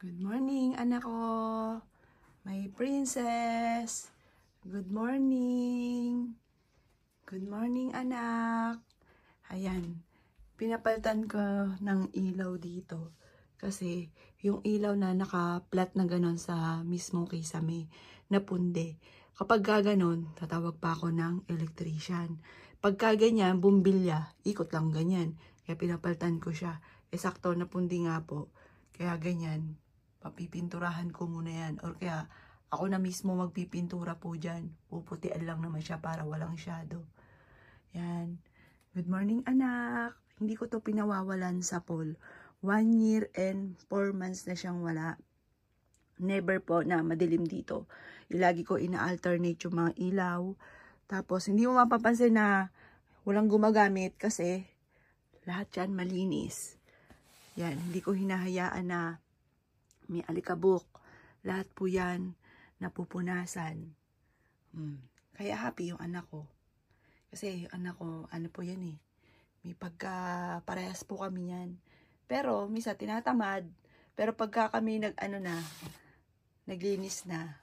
Good morning, anak ko. My princess. Good morning. Good morning, anak. Ayan. Pinapalitan ko ng ilaw dito. Kasi yung ilaw na naka-flat na ganon sa mismong kisame, napunde. Kapag gaganon, tatawag pa ako ng electrician. Pagka ganyan, bumbilya, ikot lang ganyan. Kaya pinapalitan ko siya. Sakto napundi nga po. Kaya ganyan. Papipinturahan ko muna yan. Or kaya, ako na mismo magpipintura po dyan. Puputian lang naman siya para walang shadow. Yan. Good morning, anak. Hindi ko to pinawawalan sa pool. 1 year and 4 months na siyang wala. Never po na madilim dito. Lagi ko ina-alternate yung mga ilaw. Tapos, hindi mo mapapansin na walang gumagamit kasi lahat yan malinis. Yan. Hindi ko hinahayaan na may alikabok. Lahat po yan napupunasan. Kaya happy yung anak ko. Kasi yung anak ko, ano po yan eh. May parehas po kami yan. Pero, misa tinatamad. Pero pagka kami naglinis na.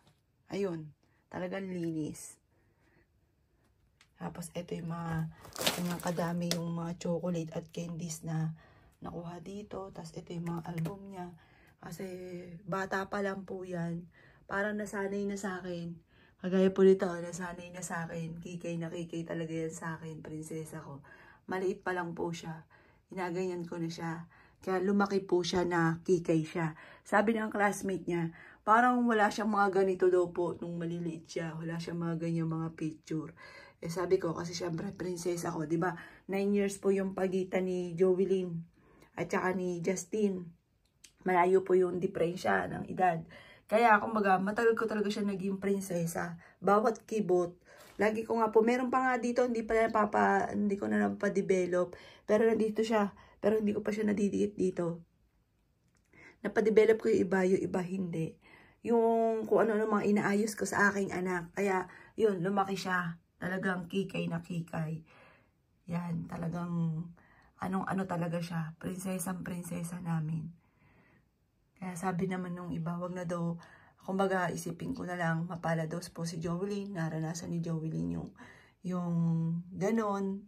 Ayun, talagang linis. Tapos, ito yung kanyang kadami yung mga chocolate at candies na nakuha dito. Tapos, ito yung mga album niya. Kasi bata pa lang po yan. Parang nasanay na sa akin. Kagaya po nito, nasanay na sa akin. Kikay na kikay talaga yan sa akin, prinsesa ko. Maliit pa lang po siya. Inaganyan ko na siya. Kaya lumaki po siya na kikay siya. Sabi ng classmate niya, parang wala siyang mga ganito daw po nung maliliit siya. Wala siyang mga ganyan mga picture. Sabi ko, kasi syempre prinsesa ko, di ba? 9 years po yung pagitan ni Jovelyn at saka ni Justin. Malayo po yung diferensya ng edad. Kaya, kumbaga, matagal ko talaga siya naging prinsesa. Bawat kibot. Lagi ko nga po, meron pa nga dito, hindi ko na napadevelop. Pero nandito siya. Pero hindi ko pa siya nadidikit dito. Napadevelop ko yung iba hindi. Yung kung ano mga inaayos ko sa aking anak. Kaya, yun, lumaki siya. Talagang kikay na kikay. Yan, talagang, ano talaga siya. Prinsesa namin. Kaya sabi naman nung iba, wag na daw, kumbaga isipin ko na lang, mapala daw po si Jovelyn, naranasan ni Jovelyn yung ganon,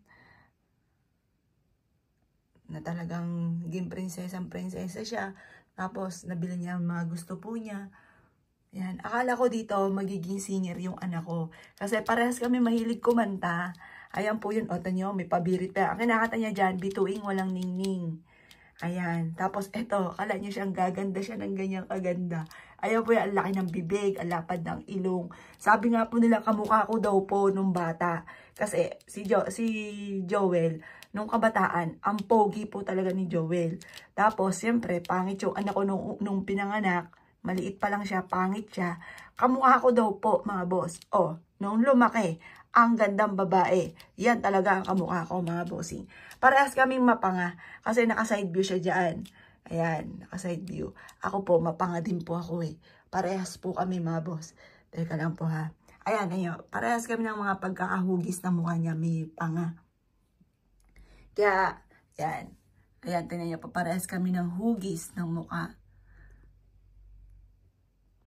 na talagang naging prinsesa siya, tapos nabili niya ang mga gusto po niya. Yan, akala ko dito magiging singer yung anak ko, kasi parehas kami mahilig kumanta. Ayan po yun, oto nyo, may pabirit pa. Ang kinakata niya dyan, bituing walang ningning. Ayan. Tapos, eto, kala nyo siyang gaganda siya ng ganyang kaganda. Ayan po yung ang laki ng bibig, ang lapad ng ilong. Sabi nga po nila, kamukha ko daw po nung bata. Kasi, si Joel, nung kabataan, ang pogi po talaga ni Joel. Tapos, siyempre, pangit yung anak ko nung pinanganak. Maliit pa lang siya, pangit siya. Kamukha ko daw po, mga boss. Oh, nung lumaki, ang gandang babae. Yan talaga ang kamukha ko, mga bossing. Parehas kaming mapanga. Kasi naka-side view siya dyan. Ayan, naka-side view. Ako po, mapanga din po ako eh. Parehas po kami, mga boss. Teka lang po ha. Ayan, ayun. Parehas kami ng mga pagkakahugis na mukha niya. May panga. Kaya, yan. Ayan, tingnan niyo po. Parehas kami ng hugis ng mukha.